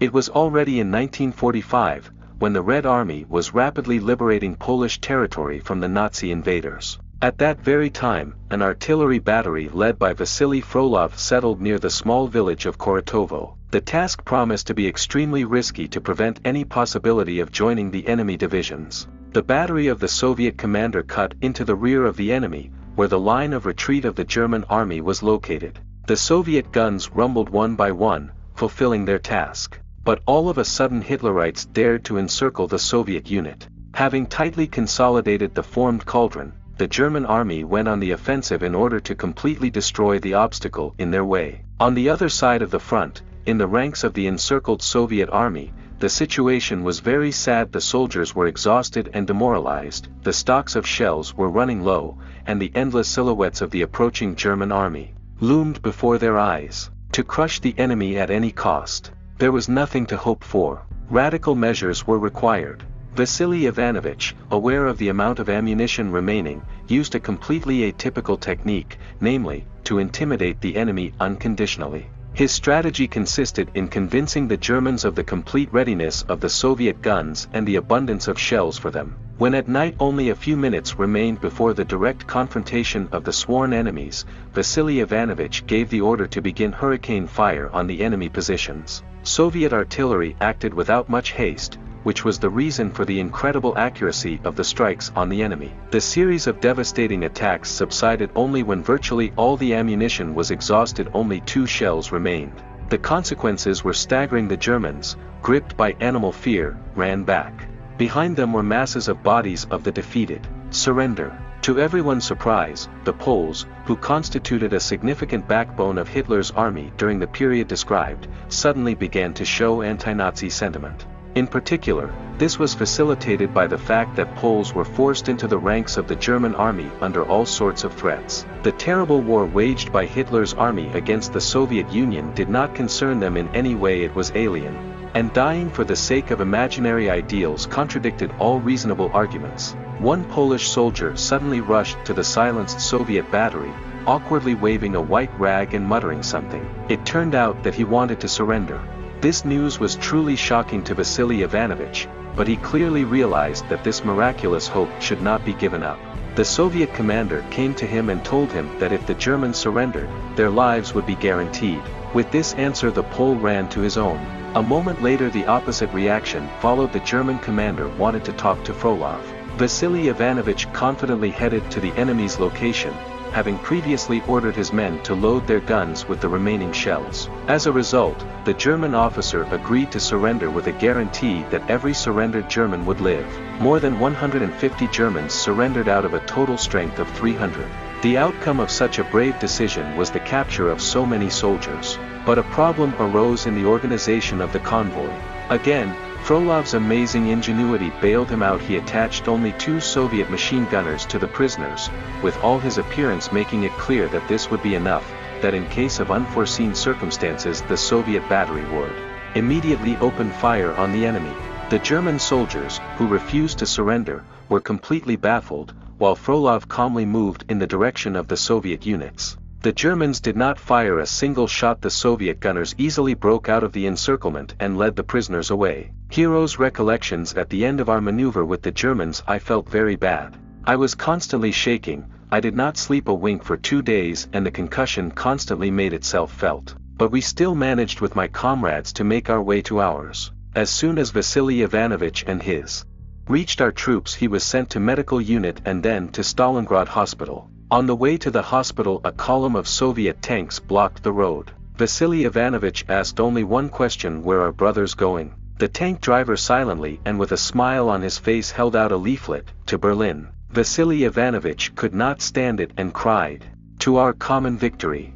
It was already in 1945, when the Red Army was rapidly liberating Polish territory from the Nazi invaders. At that very time, an artillery battery led by Vasily Frolov settled near the small village of Koratovo. The task promised to be extremely risky to prevent any possibility of joining the enemy divisions. The battery of the Soviet commander cut into the rear of the enemy, where the line of retreat of the German army was located. The Soviet guns rumbled one by one, fulfilling their task. But all of a sudden Hitlerites dared to encircle the Soviet unit. Having tightly consolidated the formed cauldron, the German army went on the offensive in order to completely destroy the obstacle in their way. On the other side of the front, in the ranks of the encircled Soviet army, the situation was very sad. The soldiers were exhausted and demoralized, the stocks of shells were running low, and the endless silhouettes of the approaching German army loomed before their eyes. To crush the enemy at any cost, there was nothing to hope for. Radical measures were required. Vasily Ivanovich, aware of the amount of ammunition remaining, used a completely atypical technique, namely, to intimidate the enemy unconditionally. His strategy consisted in convincing the Germans of the complete readiness of the Soviet guns and the abundance of shells for them. When at night only a few minutes remained before the direct confrontation of the sworn enemies, Vasily Ivanovich gave the order to begin hurricane fire on the enemy positions. Soviet artillery acted without much haste, which was the reason for the incredible accuracy of the strikes on the enemy. The series of devastating attacks subsided only when virtually all the ammunition was exhausted. Only 2 shells remained. The consequences were staggering. The Germans, gripped by animal fear, ran back. Behind them were masses of bodies of the defeated. Surrender. To everyone's surprise, the Poles, who constituted a significant backbone of Hitler's army during the period described, suddenly began to show anti-Nazi sentiment. In particular, this was facilitated by the fact that Poles were forced into the ranks of the German army under all sorts of threats. The terrible war waged by Hitler's army against the Soviet Union did not concern them in any way. It was alien, and dying for the sake of imaginary ideals contradicted all reasonable arguments. One Polish soldier suddenly rushed to the silenced Soviet battery, awkwardly waving a white rag and muttering something. It turned out that he wanted to surrender. This news was truly shocking to Vasily Ivanovich, but he clearly realized that this miraculous hope should not be given up. The Soviet commander came to him and told him that if the Germans surrendered, their lives would be guaranteed. With this answer the Pole ran to his own. A moment later the opposite reaction followed. The German commander wanted to talk to Frolov. Vasily Ivanovich confidently headed to the enemy's location, having previously ordered his men to load their guns with the remaining shells. As a result, the German officer agreed to surrender with a guarantee that every surrendered German would live. More than 150 Germans surrendered out of a total strength of 300. The outcome of such a brave decision was the capture of so many soldiers. But a problem arose in the organization of the convoy. Again, Frolov's amazing ingenuity bailed him out. He attached only 2 Soviet machine gunners to the prisoners, with all his appearance making it clear that this would be enough, that in case of unforeseen circumstances the Soviet battery would immediately open fire on the enemy. The German soldiers, who refused to surrender, were completely baffled, while Frolov calmly moved in the direction of the Soviet units. The Germans did not fire a single shot. The Soviet gunners easily broke out of the encirclement and led the prisoners away. Heroes' recollections. At the end of our maneuver with the Germans I felt very bad. I was constantly shaking, I did not sleep a wink for 2 days, and the concussion constantly made itself felt. But we still managed with my comrades to make our way to ours. As soon as Vasily Ivanovich and his reached our troops, he was sent to medical unit and then to Stalingrad hospital. On the way to the hospital a column of Soviet tanks blocked the road. Vasily Ivanovich asked only one question: where are brothers going? The tank driver silently and with a smile on his face held out a leaflet: to Berlin. Vasily Ivanovich could not stand it and cried, "To our common victory."